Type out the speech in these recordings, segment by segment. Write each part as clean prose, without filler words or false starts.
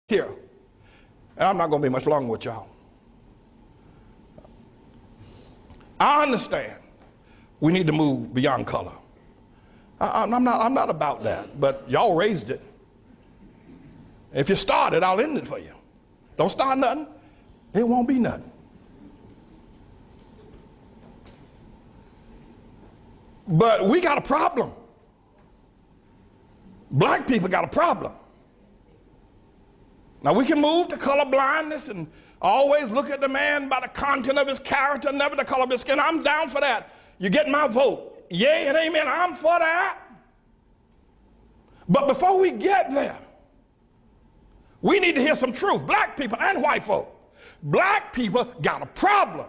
Here, and I'm not going to be much longer with y'all. I understand we need to move beyond color. I'm not about that, but y'all raised it. If you start it, I'll end it for you. Don't start nothing, it won't be nothing. But we got a problem. Black people got a problem. Now we can move to color blindness and always look at the man by the content of his character, never the color of his skin. I'm down for that. You get my vote. Yay and amen. I'm for that. But before we get there, we need to hear some truth. Black people and white folk. Black people got a problem.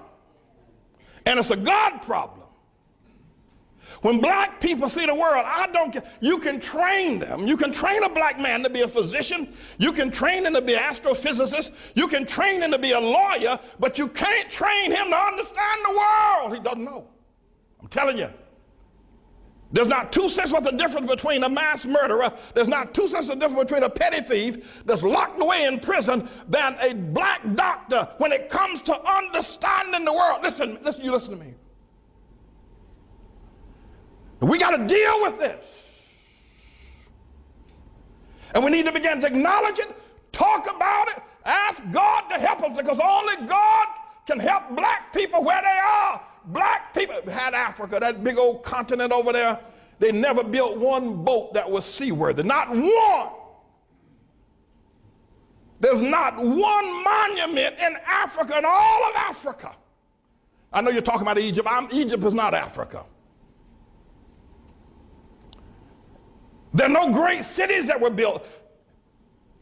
And it's a God problem. When black people see the world, I don't care. You can train them. You can train a black man to be a physician. You can train him to be an astrophysicist. You can train him to be a lawyer, but you can't train him to understand the world. He doesn't know. I'm telling you. There's not 2 cents worth of difference between a mass murderer. There's not 2 cents of difference between a petty thief that's locked away in prison than a black doctor when it comes to understanding the world. Listen, you listen to me. We got to deal with this. And we need to begin to acknowledge it, talk about it, ask God to help us, because only God can help black people where they are. Black people had Africa, that big old continent over there. They never built one boat that was seaworthy, not one. There's not one monument in Africa, in all of Africa. I know you're talking about Egypt. Egypt is not Africa. There are no great cities that were built.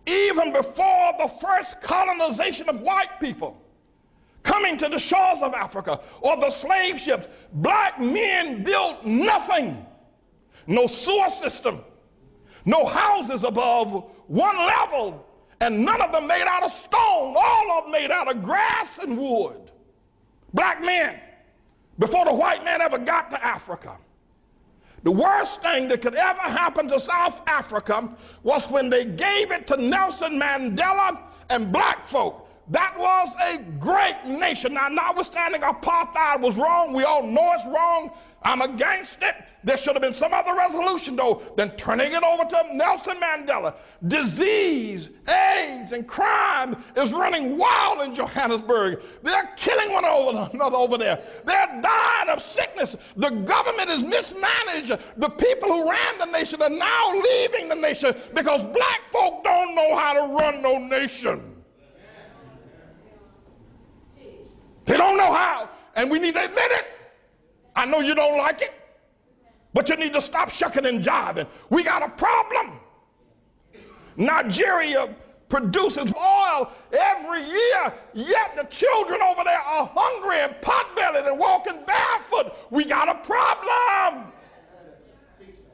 Even before the first colonization of white people coming to the shores of Africa or the slave ships, black men built nothing. No sewer system, no houses above one level, and none of them made out of stone. All of them made out of grass and wood. Black men, before the white man ever got to Africa. The worst thing that could ever happen to South Africa was when they gave it to Nelson Mandela and black folk. That was a great nation. Now, notwithstanding apartheid was wrong, we all know it's wrong. I'm against it. There should have been some other resolution, though, than turning it over to Nelson Mandela. Disease, AIDS, and crime is running wild in Johannesburg. They're killing one another over there. They're dying of sickness. The government is mismanaged. The people who ran the nation are now leaving the nation because black folk don't know how to run no nation. They don't know how, and we need to admit it. I know you don't like it, but you need to stop shucking and jiving. We got a problem. Nigeria produces oil every year, yet the children over there are hungry and pot-bellied and walking barefoot. We got a problem.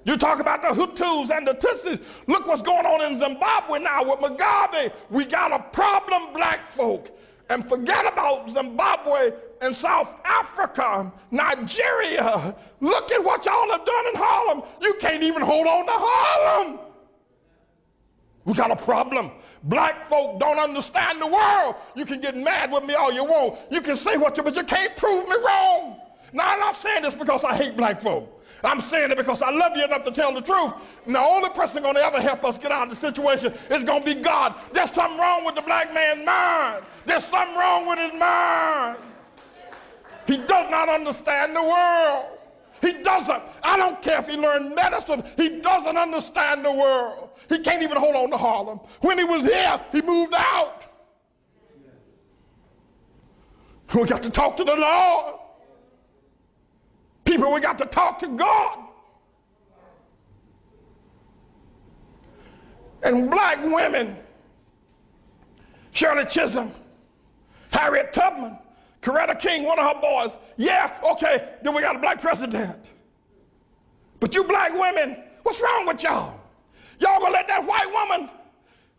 You talk about the Hutus and the Tutsis. Look what's going on in Zimbabwe now with Mugabe. We got a problem, black folk. And forget about Zimbabwe and South Africa, Nigeria. Look at what y'all have done in Harlem. You can't even hold on to Harlem. We got a problem. Black folk don't understand the world. You can get mad with me all you want. You can say what you, but you can't prove me wrong. Now, I'm not saying this because I hate black folk. I'm saying it because I love you enough to tell the truth. And the only person going to ever help us get out of the situation is going to be God. There's something wrong with the black man's mind. There's something wrong with his mind. He does not understand the world. He doesn't. I don't care if he learned medicine. He doesn't understand the world. He can't even hold on to Harlem. When he was here, he moved out. We got to talk to the Lord. People, we got to talk to God. And black women, Shirley Chisholm, Harriet Tubman, Coretta King, one of her boys. Yeah, okay, then we got a black president. But you black women, what's wrong with y'all? Y'all gonna let that white woman,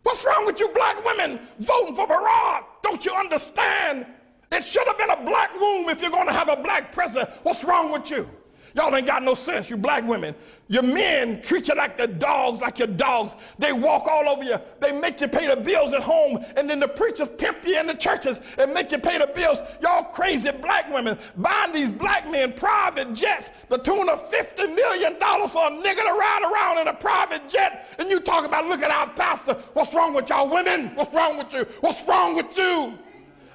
what's wrong with you black women voting for Barack? Don't you understand? It should have been a black room if you're going to have a black president. What's wrong with you? Y'all ain't got no sense, you black women. Your men treat you like the dogs, like your dogs. They walk all over you. They make you pay the bills at home, and then the preachers pimp you in the churches and make you pay the bills. Y'all crazy black women buying these black men private jets, the tune of $50 million for a nigga to ride around in a private jet, and you talk about, look at our pastor. What's wrong with y'all women? What's wrong with you? What's wrong with you?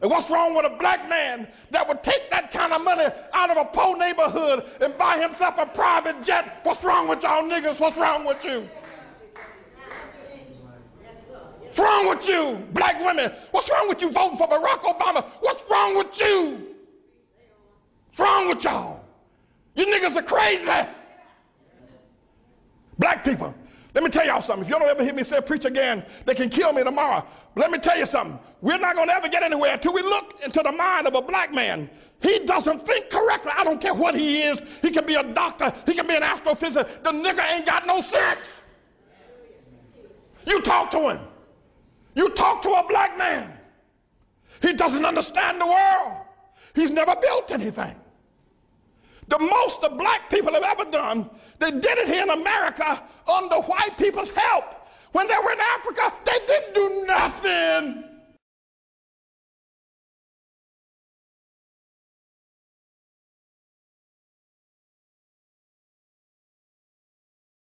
And what's wrong with a black man that would take that kind of money out of a poor neighborhood and buy himself a private jet? What's wrong with y'all niggas? What's wrong with you? What's wrong with you, black women? What's wrong with you voting for Barack Obama? What's wrong with you? What's wrong with y'all? You niggas are crazy. Black people, let me tell y'all something. If you don't ever hear me say preach again, they can kill me tomorrow. But let me tell you something. We're not going to ever get anywhere until we look into the mind of a black man. He doesn't think correctly. I don't care what he is. He can be a doctor. He can be an astrophysicist. The nigga ain't got no sense. You talk to him. You talk to a black man. He doesn't understand the world. He's never built anything. The most the black people have ever done, they did it here in America under white people's help. When they were in Africa, they didn't do nothing.